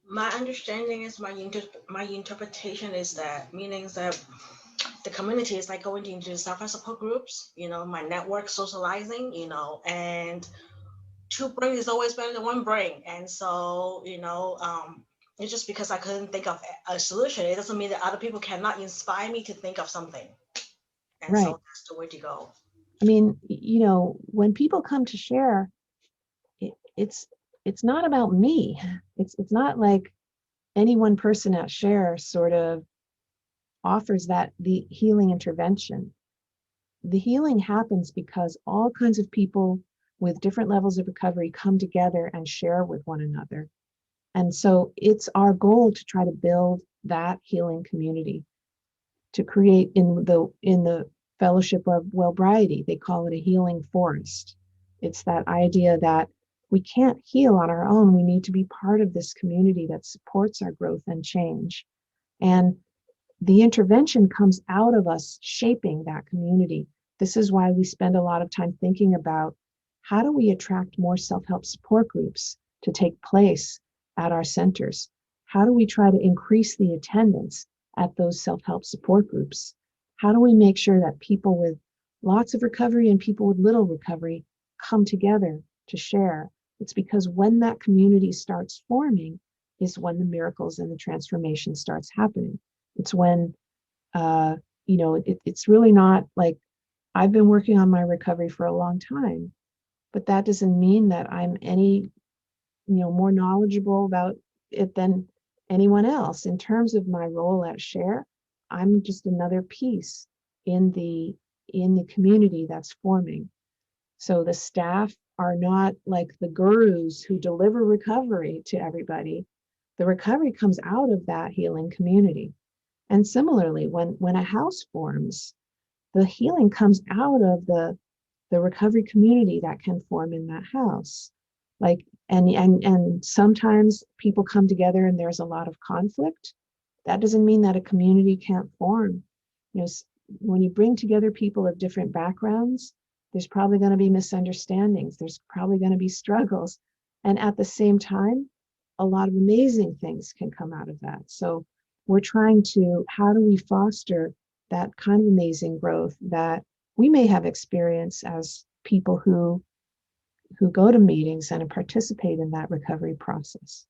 My understanding is my interpretation is that meaning that the community is like going into self support groups, my network socializing, and two brain is always better than one brain. And so, it's just because I couldn't think of a solution, it doesn't mean that other people cannot inspire me to think of something. And Right. so that's the way to go. I mean, when people come to share, it, it's not about me. It's not like any one person at share sort of offers that the healing intervention. The healing happens because all kinds of people with different levels of recovery come together and share with one another. And so it's our goal to try to build that healing community, to create in the fellowship of wellbriety, they call it a healing forest. It's that idea that we can't heal on our own. We need to be part of this community that supports our growth and change. And the intervention comes out of us shaping that community. This is why we spend a lot of time thinking about how do we attract more self-help support groups to take place at our centers? How do we try to increase the attendance at those self-help support groups? How do we make sure that people with lots of recovery and people with little recovery come together to share? It's because when that community starts forming is when the miracles and the transformation starts happening. It's when, uh, it's really not like I've been working on my recovery for a long time, but that doesn't mean that I'm any, more knowledgeable about it than anyone else. In terms of my role at Share, I'm just another piece in the community that's forming. So the staff are not like the gurus who deliver recovery to everybody. The recovery comes out of that healing community. And similarly, when a house forms, the healing comes out of the recovery community that can form in that house. Like and sometimes people come together and there's a lot of conflict. That doesn't mean that a community can't form. You know, when you bring together people of different backgrounds, there's probably going to be misunderstandings. There's probably going to be struggles. And at the same time, a lot of amazing things can come out of that. So we're trying to, how do we foster that kind of amazing growth that we may have experienced as people who go to meetings and participate in that recovery process.